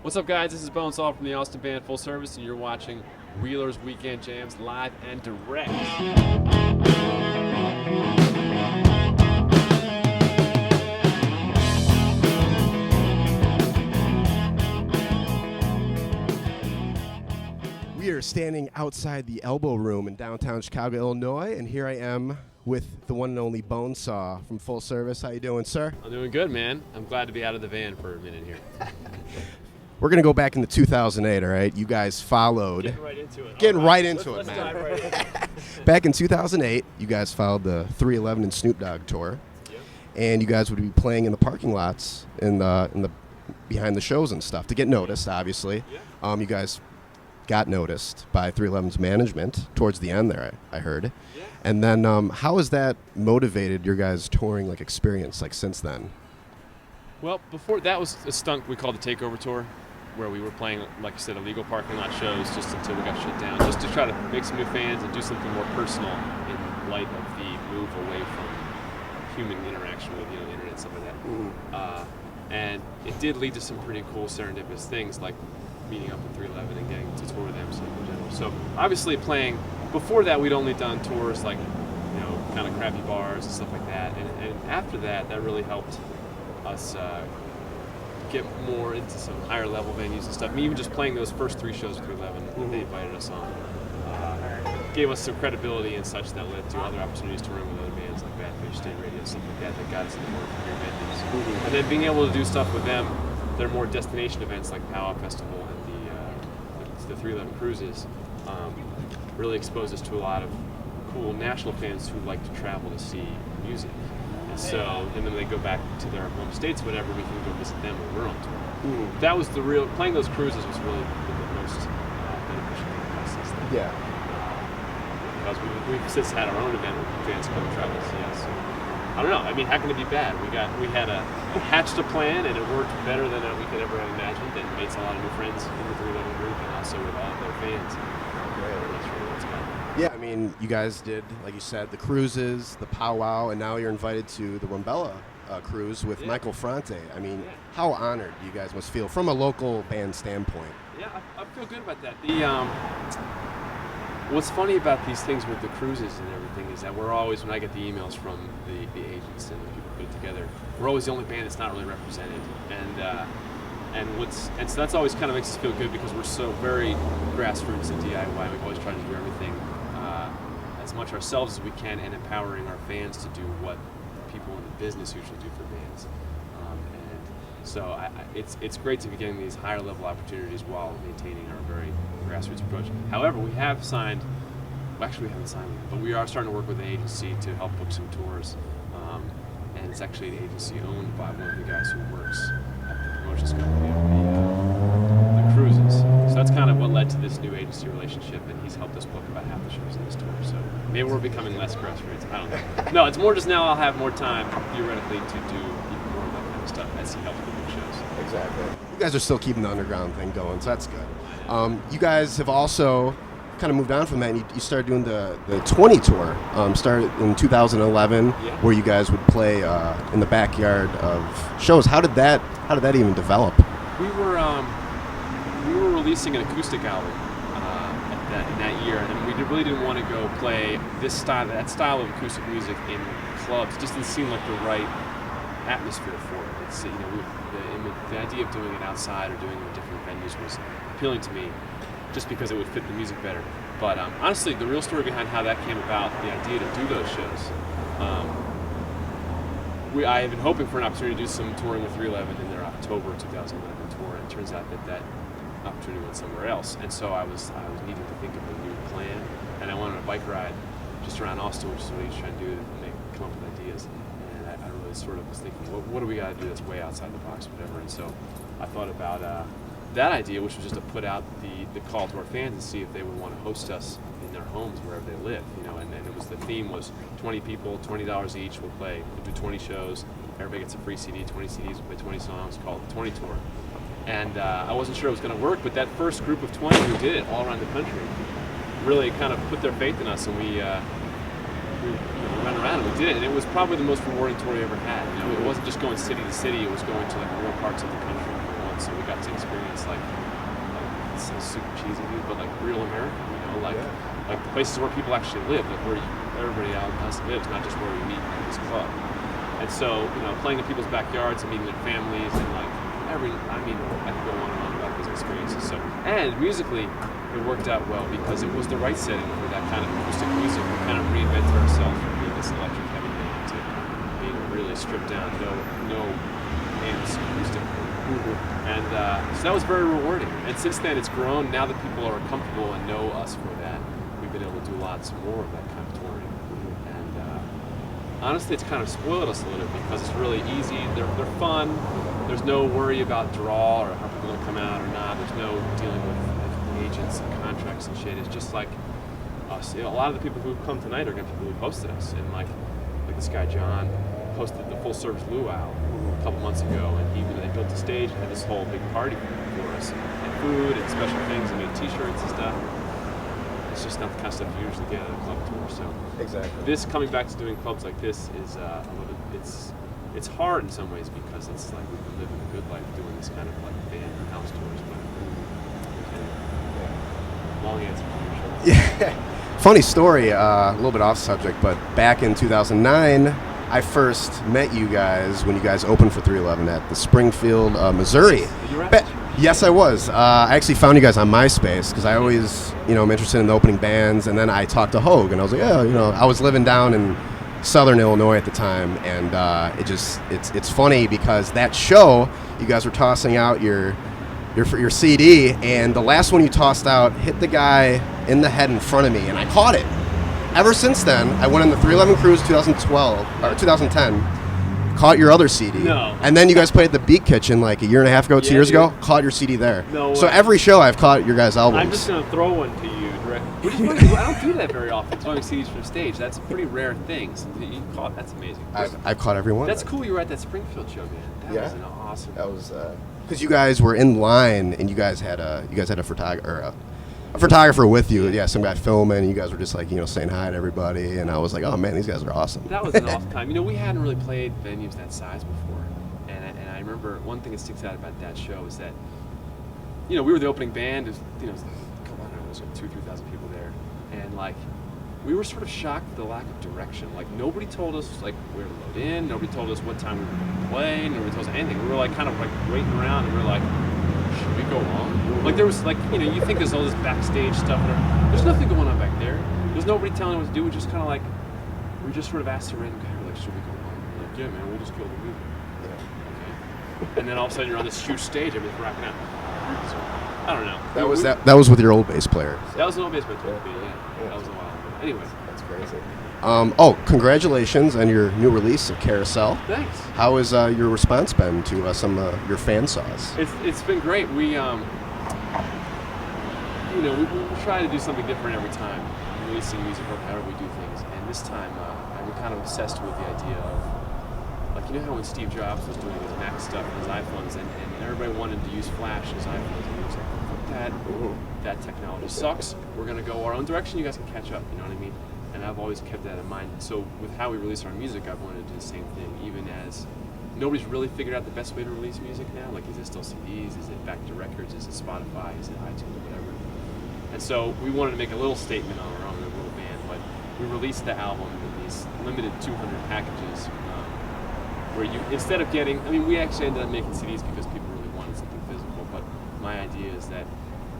What's up, guys? This is BONESAW from the Austin Band Full Service, and you're watching Wheeler's Weekend Jams live and direct. We are standing outside the Elbow Room in downtown Chicago, Illinois, and here I am with the one and only BONESAW from Full Service. How you doing, sir? I'm doing good, man. I'm glad to be out of the van for a minute here. We're going to go back into 2008, all right? You guys followed. Getting right into it. Getting All right into it, let's man. dive right into it. Back in 2008, you guys followed the 311 and Snoop Dogg tour, Yep. and you guys would be playing in the parking lots in the behind the shows and stuff to get noticed, obviously. Yeah. You guys got noticed by 311's management towards the end there, I heard. Yeah. And then how has that motivated your guys' touring experience since then? Well, before that was a stunt we called the Takeover Tour, where we were playing, like you said, illegal parking lot shows just until we got shut down, just to try to make some new fans and do something more personal in light of the move away from human interaction with the internet and stuff like that. Mm-hmm. And it did lead to some pretty cool serendipitous things, like meeting up with 311 and getting to tour them in general. So obviously playing, before that we'd only done tours like, kind of crappy bars and stuff like that. And after that, that really helped us get more into some higher level venues and stuff. I mean, even just playing those first three shows with 311 that they invited us on gave us some credibility and such that led to other opportunities to run with other bands like Badfish, State Radio, stuff like that got us into more premier venues. And then being able to do stuff with them, they're more destination events like Powwow Festival and the 311 cruises, really exposed us to a lot of cool national fans who like to travel to see music. And so, and then they go back to their home states, whatever, we can go visit them when we're on tour. That was playing those cruises was really the most beneficial thing for us. Yeah. Because we've since had our own event where fans come and travel to see us. So, I don't know. I mean, how can it be bad? We hatched a plan, and it worked better than we could ever have imagined, and made a lot of new friends in the 311 group, and also with all of their fans. That's really what's going on. Yeah, I mean, you guys did, like you said, the cruises, the powwow, and now you're invited to the Rumbella cruise with Michael Fronte. I mean, how honored you guys must feel from a local band standpoint. Yeah, I feel good about that. What's funny about these things with the cruises and everything is that we're always, when I get the emails from the agents and the people who put it together, we're always the only band that's not really represented. And so that's always kind of makes us feel good because we're so very grassroots and DIY. We've always tried to do everything as much ourselves as we can, and empowering our fans to do what people in the business usually do for bands. And so it's great to be getting these higher level opportunities while maintaining our very grassroots approach. However, we have signed, well, actually we haven't signed yet, but we are starting to work with an agency to help book some tours. And it's actually an agency owned by one of the guys who works at the promotions company of the cruises. So that's kind of what led to this new agency relationship, and he's helped us book about half the shows in this tour. So maybe we're becoming less grassroots. I don't know. No, it's more just now I'll have more time, theoretically, to do even more of that kind of stuff as he helps with the shows. Exactly. You guys are still keeping the underground thing going, so that's good. You guys have also kind of moved on from that, and you started doing the 20 tour. Started in 2011, where you guys would play in the backyard of shows. How did that even develop? We were releasing an acoustic album in that year, and we really didn't want to go play that style of acoustic music in clubs. It just didn't seem like the right atmosphere for it. It's the idea of doing it outside or doing it in different venues was appealing to me, just because it would fit the music better. But honestly, the real story behind how that came about, the idea to do those shows, I had been hoping for an opportunity to do some touring with 311 in their October 2011 tour, and it turns out that opportunity went somewhere else. And so I was needing to think of a new plan, and I went on a bike ride just around Austin, which is what he's trying to do to come up with ideas. And I really sort of was thinking, what do we got to do that's way outside the box, whatever. And so I thought about that idea, which was just to put out the call to our fans and see if they would want to host us in their homes wherever they live, and then the theme was 20 people, $20 each. We'll do 20 shows. Everybody gets a free CD, 20 CDs. We'll play 20 songs, called the 20 Tour. And I wasn't sure it was going to work, but that first group of 20 who did it all around the country really kind of put their faith in us, and we ran around and we did it. And it was probably the most rewarding tour we ever had. It wasn't just going city to city; it was going to rural parts of the country for and so we got to experience like it's so super cheesy, dude, but like real America, like the places where people actually live, like where everybody else lives, not just where we meet in this club. And so, playing in people's backyards and meeting their families and like I could go on and on about those experiences. So, and musically, it worked out well because it was the right setting for that kind of acoustic music. We kind of reinvented ourselves from being this electric heavy band to being really stripped down, no amps, acoustic. And so that was very rewarding. And since then, it's grown. Now that people are comfortable and know us for that, we've been able to do lots more of that kind of touring. And honestly, it's kind of spoiled us a little bit because it's really easy. They're fun. There's no worry about draw or how people are going to come out or not. There's no dealing with agents and contracts and shit. It's just like us. A lot of the people who come tonight are going to be people who hosted us. And like this guy John hosted the full service luau a couple months ago, and they built the stage and had this whole big party for us, and food and special things, and made T-shirts and stuff. It's just not the kind of stuff you usually get at a club tour. So exactly, this coming back to doing clubs like this is a little bit. It's hard in some ways because it's like we've been living a good life doing this kind of like band and house tours, but long answer. Yeah. Funny story, a little bit off subject, but back in 2009, I first met you guys when you guys opened for 311 at the Springfield, Missouri. You were at Yes, I was. I actually found you guys on MySpace because I always, I'm interested in the opening bands, and then I talked to Hogue, and I was like, I was living down in Southern Illinois at the time, and it's funny because that show, you guys were tossing out your CD, and the last one you tossed out hit the guy in the head in front of me, and I caught it. Ever since then, I went on the 311 cruise 2012 or 2010, caught your other CD, and then you guys played at the Beat Kitchen like a year and a half ago, 2 years ago. Caught your CD there. No so way. every show I've caught your guys' albums. I'm just gonna throw one to you direct. Which is funny, I don't do that very often. Throwing CDs from stage. That's a pretty rare thing. So you caught. That's amazing. I've caught every one. That's cool. You were at that Springfield show, man. That was an awesome. That was because you guys were in line and you guys had a photographer with you. Yeah, some guy filming. And you guys were just like saying hi to everybody, and I was like, oh man, these guys are awesome. That was an awesome time. We hadn't really played venues that size before, and I remember one thing that sticks out about that show is that we were the opening band. It was, there's like 2,000-3,000 people there, and like we were sort of shocked at the lack of direction. Like nobody told us like where to load in. Nobody told us what time we were going to play. Nobody told us anything. We were like kind of like waiting around, and we were like, should we go on? Like there was like you think there's all this backstage stuff. There's nothing going on back there. There's nobody telling us what to do. We just kind of like we just sort of asked a random guy, we're like, should we go on? We're like, yeah, man, we'll just kill the movie. Okay. And then all of a sudden you're on this huge stage, everything's rocking out. So, I don't know. That was with your old bass player. That was an old bass player, yeah. That was a while ago. Anyway. That's crazy. Congratulations on your new release of Carousel. Thanks. How has your response been to some of your fan saws? It's been great. We we try to do something different every time, releasing music or however we do things. And this time, I'm kind of obsessed with the idea of, like, how when Steve Jobs was doing his Mac stuff and his iPhones, and everybody wanted to use Flash as iPhones, and he was like, fuck that technology sucks. We're gonna go our own direction. You guys can catch up. You know what I mean? And I've always kept that in mind. So with how we release our music, I've wanted to do the same thing, even as nobody's really figured out the best way to release music now. Like, is it still CDs? Is it back to records? Is it Spotify? Is it iTunes? Whatever. And so we wanted to make a little statement on our own, a little band, but we released the album in these limited 200 packages, where you, instead of getting, we actually ended up making CDs because people really wanted something physical, but my idea is that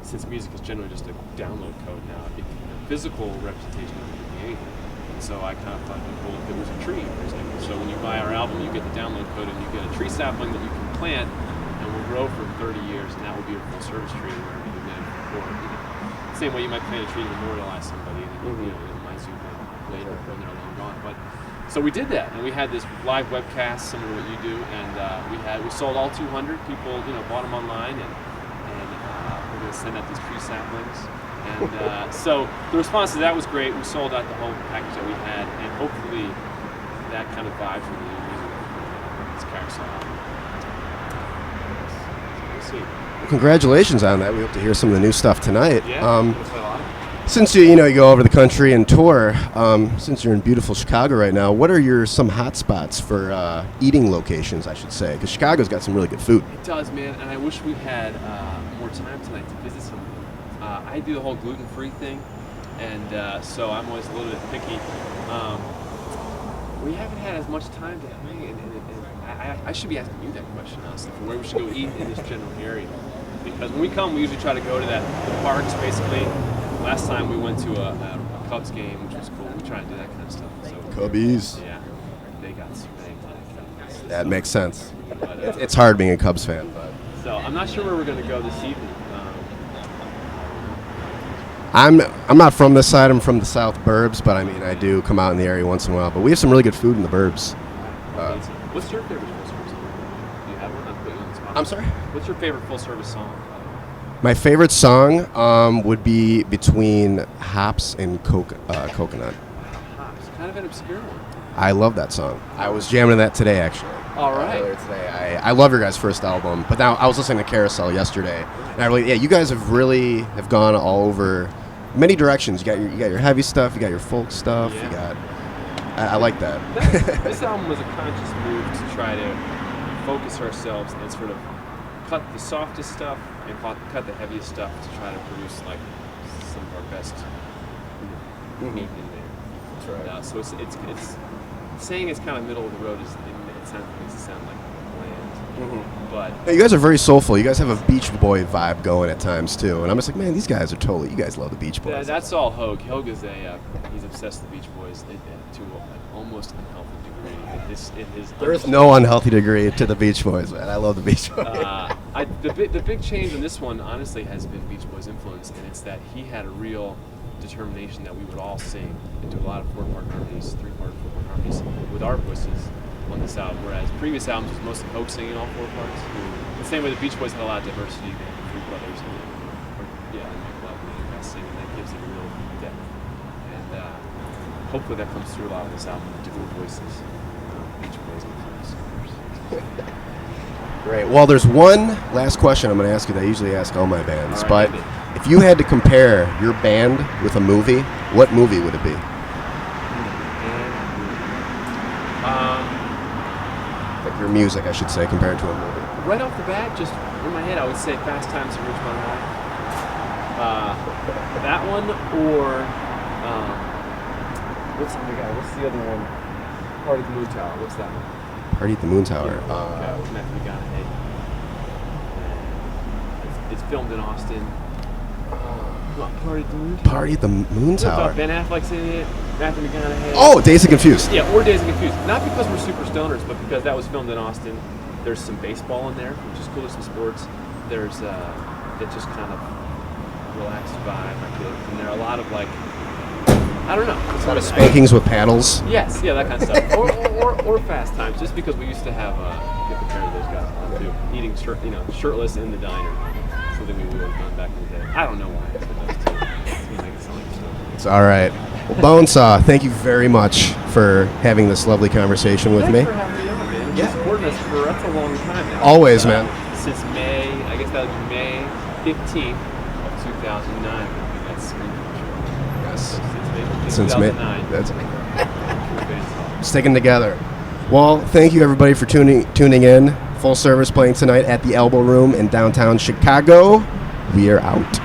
since music is generally just a download code now, the physical representation doesn't give me anything. And so I kind of thought it'd be cool if it was a tree, for example. So when you buy our album, you get the download code and you get a tree sapling that you can plant and will grow for 30 years, and that will be your full service tree where you live for. Same way you might plant a tree to memorialize somebody, and then it reminds you later when they're long gone. But so we did that, and we had this live webcast, similar to what you do, and we sold all 200. People, bought them online, and we're going to send out these tree saplings. And so the response to that was great. We sold out the whole package that we had, and hopefully that kind of vibe from the new music. It's Carousel. We'll see. Congratulations on that. We hope to hear some of the new stuff tonight. Yeah, we'll play a lot. Since you go over the country and tour, since you're in beautiful Chicago right now, what are some hot spots for eating locations, I should say? Because Chicago's got some really good food. It does, man, and I wish we had more time tonight to visit some of them. I do the whole gluten-free thing, and so I'm always a little bit picky. We haven't had as much time to I should be asking you that question, honestly, for where we should go eat in this general area. Because when we come, we usually try to go to the parks, basically. Last time we went to a Cubs game, which was cool. We try to do that kind of stuff. So, Cubbies. Yeah, they got some things. That makes sense. But, it's hard being a Cubs fan. But. So I'm not sure where we're going to go this evening. I'm not from this side. I'm from the South Burbs, but I mean I do come out in the area once in a while. But we have some really good food in the Burbs. What's your favorite full-service song? Do you have one? I'll put you on the spot. I'm sorry? What's your favorite full-service song? My favorite song would be between Hops and Coconut. Hops, kind of an obscure one. I love that song. I was jamming to that today, actually. All right. Earlier today. I love your guys' first album, but now I was listening to Carousel yesterday, and you guys have gone all over many directions. You got your heavy stuff, you got your folk stuff, Yeah. you got. I like that. This album was a conscious move to try to focus ourselves and sort of cut the softest stuff and cut the heaviest stuff to try to produce like some of our best meat in there. That's right. So it's saying it's kind of middle of the road makes it sound like bland. But Hey, you guys are very soulful. You guys have a Beach Boy vibe going at times too, and I'm just like, man, these guys are totally. You guys love the Beach Boys. that's all Hogue. Hogue is he's obsessed with the Beach Boys to an almost unhealthy degree. There is no unhealthy degree to the Beach Boys, man. I love the Beach Boys. The big change in this one, honestly, has been Beach Boys' influence, and it's that he had a real determination that we would all sing and do a lot of four-part harmonies, three-part, four-part harmonies with our voices on this album, whereas previous albums was mostly Hogue singing all four parts. The same way the Beach Boys had a lot of diversity, they had the three brothers, and Mike Love and Andrew singing, that gives it a real depth. And hopefully that comes through a lot of this album, different voices. Beach Boys and singers. Great. Well, there's one last question I'm going to ask you that I usually ask all my bands, All right, but if you had to compare your band with a movie, what movie would it be? Like your music, I should say, compared to a movie. Right off the bat, just in my head, I would say Fast Times at Ridgemont High. That one, or what's the other one? Party at the Moon Tower. What's that one? Party at the Moon Tower. With Matthew McConaughey. It's filmed in Austin. Party at the Moon Tower. Party at the Moon Tower. Ben Affleck's in it. Matthew McConaughey. Oh, Dazed and Confused. Yeah, or Dazed and Confused. Not because we're super stoners, but because that was filmed in Austin. There's some baseball in there, which is cool. There's some sports. There's that just kind of relaxed vibe. And there are a lot of like, I don't know. A lot of spankings with paddles. Yes, yeah, that kind of stuff. or Fast Times, just because we used to have get the pair of those guys too, eating shirtless in the diner. Something we would have done back in the day. I don't know why I said those two. It seems like it's something so. It's all right. Well, Bonesaw, thank you very much for having this lovely conversation with me. Thanks for having me on, man. Yeah. Supporting us for that's a long time now. Always, man. Since May, I guess that would be May 15th of 2009. That's screen picture. Yes. Since May 2009. 2009. That's sticking together. Well, thank you everybody for tuning in. Full Service playing tonight at the Elbow Room in downtown Chicago. We are out.